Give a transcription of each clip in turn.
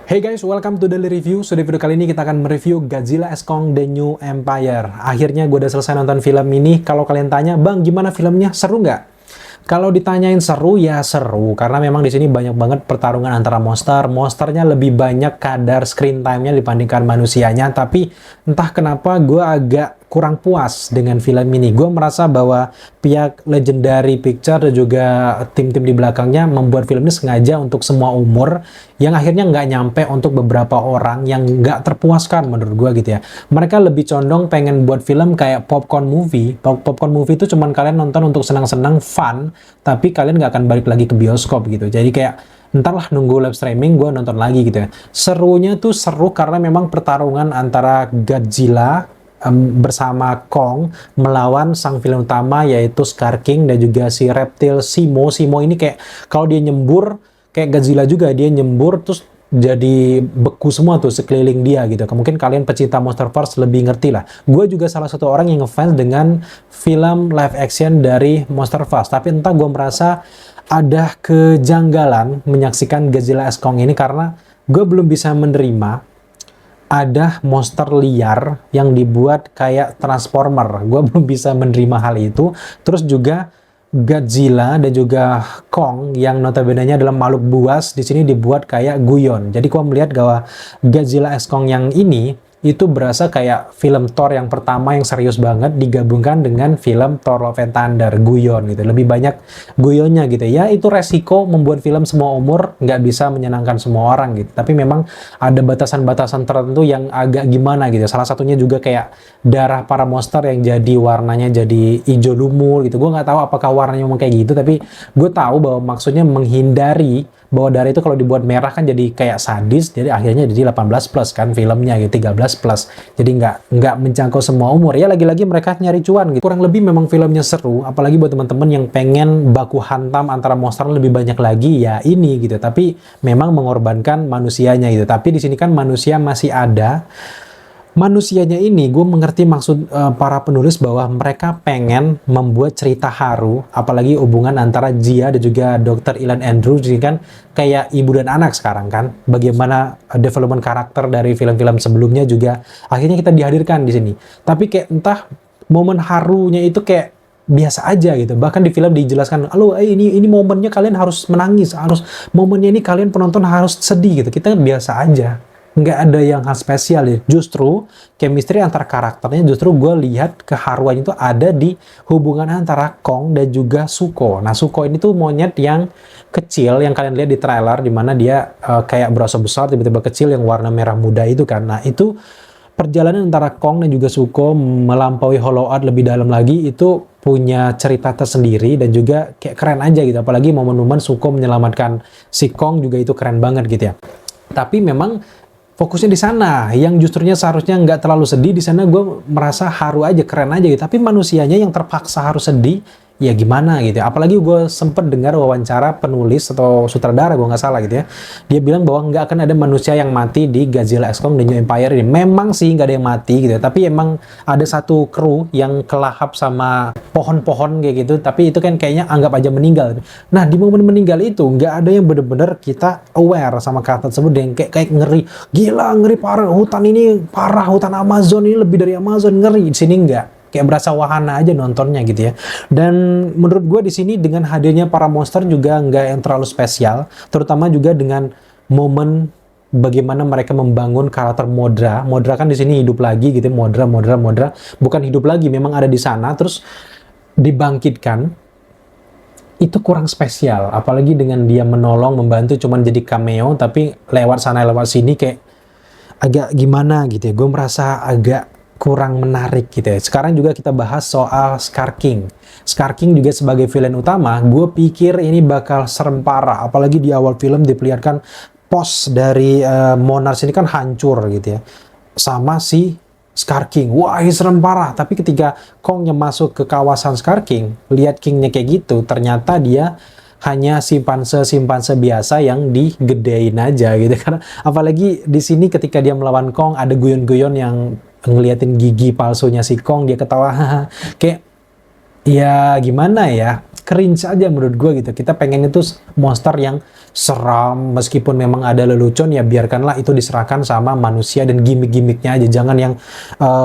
Hey guys, welcome to Daily Review. So di video kali ini kita akan mereview Godzilla x Kong The New Empire. Akhirnya gue udah selesai nonton film ini. Kalau kalian tanya, Bang gimana filmnya? Seru nggak? Kalau ditanyain seru, ya seru. Karena memang di sini banyak banget pertarungan antara monster. Monsternya lebih banyak kadar screen time-nya dibandingkan manusianya. Tapi entah kenapa gue agak kurang puas dengan film ini. Gue merasa bahwa pihak Legendary Picture dan juga tim-tim di belakangnya membuat film ini sengaja untuk semua umur, yang akhirnya nggak nyampe untuk beberapa orang yang nggak terpuaskan menurut gue gitu ya. Mereka lebih condong pengen buat film kayak popcorn movie. Popcorn movie itu cuman kalian nonton untuk senang-senang, fun, tapi kalian nggak akan balik lagi ke bioskop gitu. Jadi kayak entarlah nunggu live streaming gue nonton lagi gitu ya. Serunya tuh seru karena memang pertarungan antara Godzilla bersama Kong melawan sang villain utama yaitu Scar King dan juga si reptil Simo. Simo ini kayak kalau dia nyembur kayak Godzilla juga, dia nyembur terus jadi beku semua tuh sekeliling dia gitu. Mungkin kalian pecinta Monsterverse lebih ngerti lah. Gue juga salah satu orang yang ngefans dengan film live action dari Monsterverse, tapi entah gue merasa ada kejanggalan menyaksikan Godzilla x Kong ini karena gue belum bisa menerima ada monster liar yang dibuat kayak Transformer. Gue belum bisa menerima hal itu. Terus juga Godzilla dan juga Kong yang notabene-nya adalah makhluk buas di sini dibuat kayak guyon. Jadi gue melihat bahwa Godzilla x Kong yang ini itu berasa kayak film Thor yang pertama yang serius banget digabungkan dengan film Thor Love and Thunder, guyon gitu. Lebih banyak guyonnya gitu. Ya itu resiko membuat film semua umur, nggak bisa menyenangkan semua orang gitu. Tapi memang ada batasan-batasan tertentu yang agak gimana gitu. Salah satunya juga kayak darah para monster yang jadi warnanya jadi hijau lumur gitu. Gue nggak tahu apakah warnanya memang kayak gitu, tapi gue tahu bahwa maksudnya menghindari bahwa darah itu kalau dibuat merah kan jadi kayak sadis, jadi akhirnya jadi 18 plus kan filmnya gitu, 13 plus, jadi nggak menjangkau semua umur ya. Lagi-lagi mereka nyari cuan gitu. Kurang lebih memang filmnya seru, apalagi buat teman-teman yang pengen baku hantam antara monster lebih banyak lagi ya ini gitu. Tapi memang mengorbankan manusianya gitu. Tapi di sini kan manusia masih ada. Manusianya ini gue mengerti maksud para penulis bahwa mereka pengen membuat cerita haru, apalagi hubungan antara Jia dan juga Dr. Ilan Andrews. Jadi kan kayak ibu dan anak sekarang kan, bagaimana development karakter dari film-film sebelumnya juga akhirnya kita dihadirkan di sini. Tapi kayak entah momen harunya itu kayak biasa aja gitu. Bahkan di film dijelaskan, "Halo, ini momennya kalian harus menangis, harus momennya ini kalian penonton harus sedih gitu." Kita biasa aja, nggak ada yang hal spesial ya. Justru chemistry antara karakternya, justru gue lihat keharuan itu ada di hubungan antara Kong dan juga Zuko. Nah, Zuko ini tuh monyet yang kecil yang kalian lihat di trailer, dimana dia kayak berasa besar tiba-tiba kecil yang warna merah muda itu kan. Nah, itu perjalanan antara Kong dan juga Zuko melampaui Hollow Earth lebih dalam lagi itu punya cerita tersendiri dan juga kayak keren aja gitu. Apalagi momen-momen Zuko menyelamatkan si Kong juga itu keren banget gitu ya. Tapi memang fokusnya di sana, yang justrunya seharusnya nggak terlalu sedih. Di sana gue merasa haru aja, keren aja gitu. Tapi manusianya yang terpaksa harus sedih, ya gimana gitu. Apalagi gue sempet dengar wawancara penulis atau sutradara, gue nggak salah gitu ya. Dia bilang bahwa nggak akan ada manusia yang mati di Godzilla x Kong The New Empire ini. Memang sih nggak ada yang mati gitu, tapi emang ada satu kru yang kelahap sama pohon-pohon kayak gitu. Tapi itu kan kayaknya anggap aja meninggal. Nah, di momen meninggal itu nggak ada yang bener-bener kita aware sama karakter tersebut, yang kayak ngeri. Gila, ngeri parah. Hutan ini parah, hutan Amazon ini lebih dari Amazon, ngeri. Di sini nggak. Kayak berasa wahana aja nontonnya gitu ya. Dan menurut gue di sini dengan hadirnya para monster juga nggak yang terlalu spesial, terutama juga dengan momen bagaimana mereka membangun karakter Modra. Modra kan di sini hidup lagi gitu. Modra bukan hidup lagi, memang ada di sana terus dibangkitkan. Itu kurang spesial, apalagi dengan dia menolong, membantu cuman jadi cameo, tapi lewat sana lewat sini kayak agak gimana gitu ya. Gue merasa agak kurang menarik gitu ya. Sekarang juga kita bahas soal Scar King. Scar King juga sebagai villain utama, gue pikir ini bakal serem parah. Apalagi di awal film diperlihatkan pos dari Monarch ini kan hancur gitu ya. Sama si Scar King. Wah, ini serem parah. Tapi ketika Kongnya masuk ke kawasan Scar King, lihat Kingnya kayak gitu, ternyata dia hanya simpanse biasa yang digedein aja gitu. Karena apalagi di sini ketika dia melawan Kong ada guyon-guyon yang ngeliatin gigi palsunya si Kong, dia ketawa kayak ya gimana ya, cringe aja menurut gue gitu. Kita pengen itu monster yang seram, meskipun memang ada lelucon ya biarkanlah itu diserahkan sama manusia dan gimmick-gimmicknya aja, jangan yang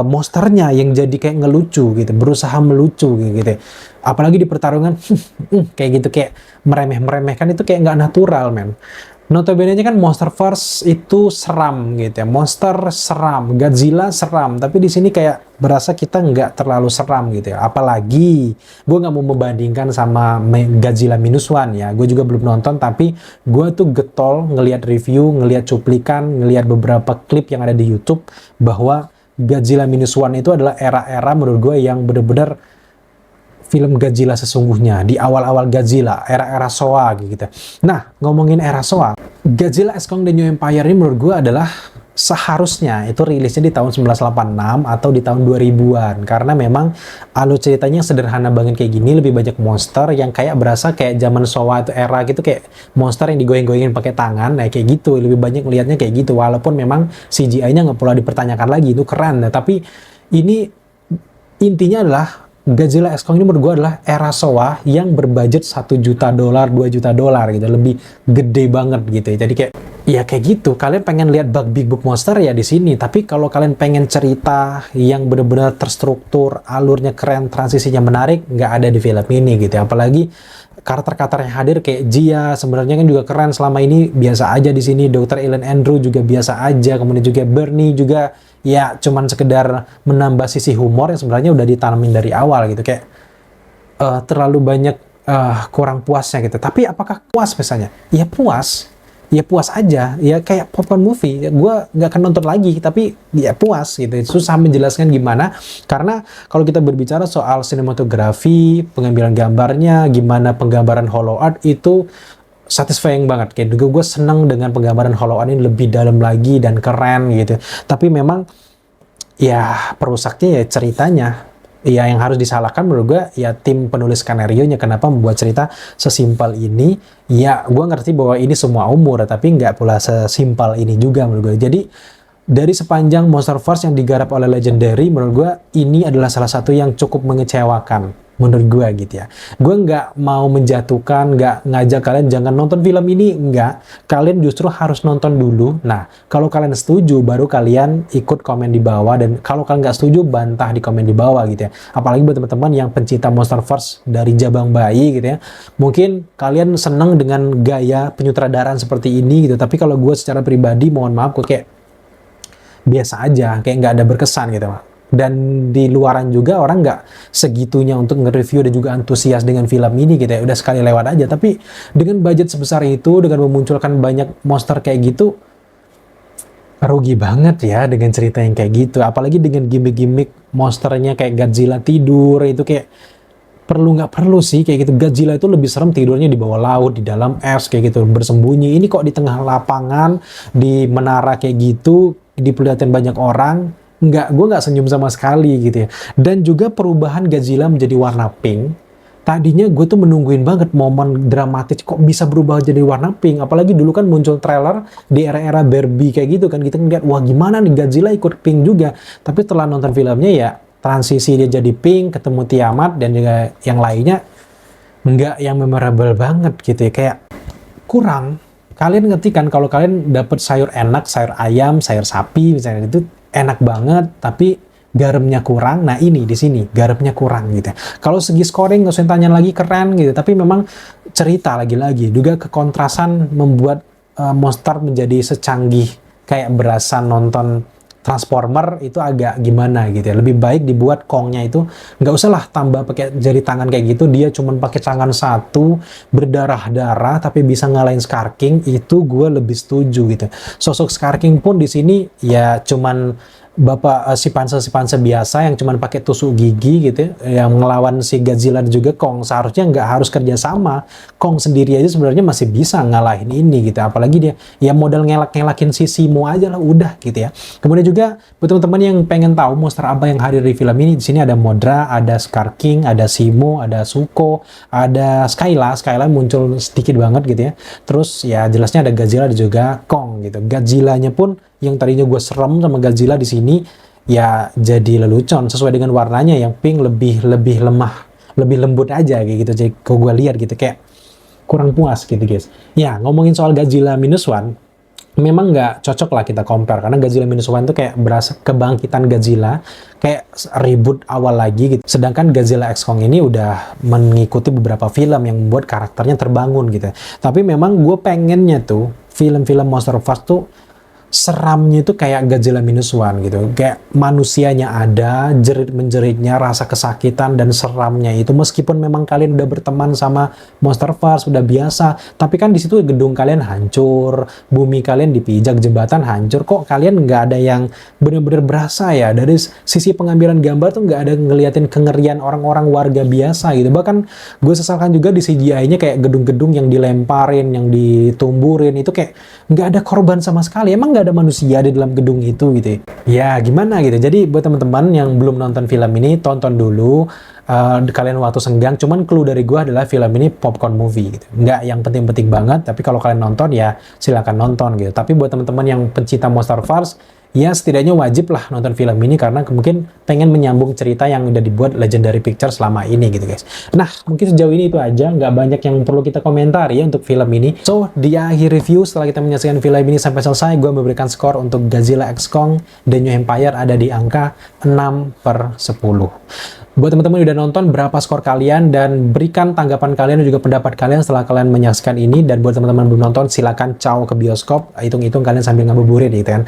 monsternya yang jadi kayak ngelucu gitu, berusaha melucu gitu. Apalagi di pertarungan kayak gitu, kayak meremeh-meremehkan, itu kayak nggak natural, men. Notabene-nya kan Monsterverse itu seram gitu ya, monster seram, Godzilla seram, tapi di sini kayak berasa kita nggak terlalu seram gitu ya. Apalagi gue nggak mau membandingkan sama Godzilla Minus One ya, gue juga belum nonton, tapi gue tuh getol ngelihat review, ngelihat cuplikan, ngelihat beberapa klip yang ada di YouTube bahwa Godzilla Minus One itu adalah era-era menurut gue yang bener-bener film Godzilla sesungguhnya, di awal-awal Godzilla, era-era Showa gitu. Nah, ngomongin era Showa, Godzilla X Kong The New Empire ini menurut gue adalah seharusnya itu rilisnya di tahun 1986 atau di tahun 2000-an, karena memang alur ceritanya sederhana banget kayak gini, lebih banyak monster yang kayak berasa kayak zaman Showa itu era gitu, kayak monster yang digoyang-goyangin pakai tangan, nah kayak gitu, lebih banyak lihatnya kayak gitu, walaupun memang CGI-nya nggak perlu dipertanyakan lagi, itu keren, nah, tapi ini intinya adalah Godzilla X Kong ini menurut gue adalah era Showa yang berbudget $1 juta, $2 juta gitu, lebih gede banget gitu ya. Jadi kayak ya kayak gitu, kalian pengen lihat big book monster ya di sini, tapi kalau kalian pengen cerita yang benar-benar terstruktur, alurnya keren, transisinya menarik, nggak ada di film ini gitu ya. Apalagi karakter-karakter yang hadir kayak Jia sebenarnya kan juga keren, selama ini biasa aja di sini. Dr. Ellen Andrew juga biasa aja, kemudian juga Bernie juga ya cuman sekedar menambah sisi humor yang sebenarnya udah ditanamin dari awal gitu, kayak terlalu banyak kurang puasnya gitu. Tapi apakah puas misalnya? Ya puas aja, ya kayak popcorn movie, ya, gue nggak akan nonton lagi, tapi ya puas gitu. Susah menjelaskan gimana, karena kalau kita berbicara soal sinematografi, pengambilan gambarnya, gimana penggambaran Hollow Earth itu satisfying banget. Kayak gue seneng dengan penggambaran Hollow Earth ini lebih dalam lagi dan keren gitu. Tapi memang ya perusaknya ya ceritanya. Ya yang harus disalahkan menurut gue ya tim penulis skenario-nya, kenapa membuat cerita sesimpel ini. Ya gue ngerti bahwa ini semua umur, tapi nggak pula sesimpel ini juga menurut gue. Jadi dari sepanjang Monsterverse yang digarap oleh Legendary, menurut gue ini adalah salah satu yang cukup mengecewakan menurut gue gitu ya. Gue nggak mau menjatuhkan, nggak ngajak kalian jangan nonton film ini, nggak. Kalian justru harus nonton dulu. Nah, kalau kalian setuju, baru kalian ikut komen di bawah, dan kalau kalian nggak setuju, bantah di komen di bawah gitu ya. Apalagi buat teman-teman yang pencinta Monsterverse dari Jabang Bayi gitu ya. Mungkin kalian seneng dengan gaya penyutradaraan seperti ini gitu, tapi kalau gue secara pribadi, mohon maaf, gue kayak biasa aja, kayak nggak ada berkesan gitu. Dan di luaran juga orang nggak segitunya untuk nge-review dan juga antusias dengan film ini gitu ya, udah sekali lewat aja. Tapi dengan budget sebesar itu, dengan memunculkan banyak monster kayak gitu, rugi banget ya dengan cerita yang kayak gitu. Apalagi dengan gimmick-gimmick monsternya kayak Godzilla tidur, itu kayak perlu nggak perlu sih kayak gitu. Godzilla itu lebih serem tidurnya di bawah laut, di dalam es kayak gitu, bersembunyi. Ini kok di tengah lapangan, di menara kayak gitu, diperlihatkan banyak orang. Gue nggak senyum sama sekali gitu ya. Dan juga perubahan Godzilla menjadi warna pink, tadinya gue tuh menungguin banget momen dramatis kok bisa berubah jadi warna pink. Apalagi dulu kan muncul trailer di era-era Barbie kayak gitu kan, kita ngeliat wah gimana nih Godzilla ikut pink juga. Tapi setelah nonton filmnya ya transisi dia jadi pink, ketemu Tiamat dan juga yang lainnya, nggak yang memorable banget gitu ya, kayak kurang. Kalian ngerti kan kalau kalian dapet sayur enak, sayur ayam, sayur sapi misalnya, itu enak banget, tapi garamnya kurang. Nah ini di sini garamnya kurang gitu. Kalau segi scoring nggak usah tanya lagi, keren gitu. Tapi memang cerita lagi-lagi juga kekontrasan membuat monster menjadi secanggih kayak berasa nonton Transformer itu agak gimana gitu ya. Lebih baik dibuat Kongnya itu nggak usah lah tambah pakai jari tangan kayak gitu, dia cuman pakai tangan satu berdarah-darah tapi bisa ngalahin Scar King, itu gue lebih setuju gitu. Sosok Scar King pun di sini ya cuman bapak si panser biasa yang cuman pakai tusuk gigi gitu ya, yang ngelawan si Godzilla dan juga Kong. Seharusnya nggak harus kerja sama, Kong sendiri aja sebenarnya masih bisa ngalahin ini gitu. Apalagi dia ya modal ngelak-ngelakin si Simo aja lah udah gitu ya. Kemudian juga buat teman-teman yang pengen tahu monster apa yang hadir di film ini, di sini ada Modra, ada Scar King, ada Simo, ada Suko, ada Skyla muncul sedikit banget gitu ya. Terus ya jelasnya ada Godzilla dan juga Kong gitu. Godzilla-nya pun yang tadinya gue serem sama Godzilla di sini ya jadi lelucon sesuai dengan warnanya yang pink, lebih lemah, lebih lembut aja kayak gitu. Jadi kalau gue lihat gitu kayak kurang puas gitu guys. Ya, ngomongin soal Godzilla Minus One, memang nggak cocok lah kita compare, karena Godzilla Minus One tuh kayak berasa kebangkitan Godzilla, kayak reboot awal lagi gitu. Sedangkan Godzilla X Kong ini udah mengikuti beberapa film yang membuat karakternya terbangun gitu. Tapi memang gue pengennya tuh film-film Monsterverse tuh seramnya itu kayak Godzilla Minus One gitu, kayak manusianya ada, jerit-menjeritnya, rasa kesakitan dan seramnya itu, meskipun memang kalian udah berteman sama Monsterverse, udah biasa, tapi kan di situ gedung kalian hancur, bumi kalian dipijak, jembatan hancur, kok kalian nggak ada yang bener-bener berasa ya, dari sisi pengambilan gambar tuh nggak ada ngeliatin kengerian orang-orang warga biasa gitu. Bahkan gue sesalkan juga di CGI-nya kayak gedung-gedung yang dilemparin, yang ditumburin, itu kayak nggak ada korban sama sekali, emang nggak ada manusia di dalam gedung itu gitu ya. Gimana gitu. Jadi buat teman-teman yang belum nonton film ini, tonton dulu kalian waktu senggang. Cuman clue dari gua adalah film ini popcorn movie gitu, nggak yang penting-penting banget, tapi kalau kalian nonton ya silakan nonton gitu. Tapi buat teman-teman yang pencinta Monsterverse, ya setidaknya wajib lah nonton film ini, karena mungkin pengen menyambung cerita yang udah dibuat Legendary Pictures selama ini gitu guys. Nah, mungkin sejauh ini itu aja, nggak banyak yang perlu kita komentari ya untuk film ini. So, di akhir review setelah kita menyaksikan film ini sampai selesai, gue memberikan skor untuk Godzilla X Kong The New Empire ada di angka 6/10. Buat teman-teman yang udah nonton, berapa skor kalian, dan berikan tanggapan kalian dan juga pendapat kalian setelah kalian menyaksikan ini. Dan buat teman-teman belum nonton, silakan caw ke bioskop, hitung-hitung kalian sambil ngabuburit gitu kan.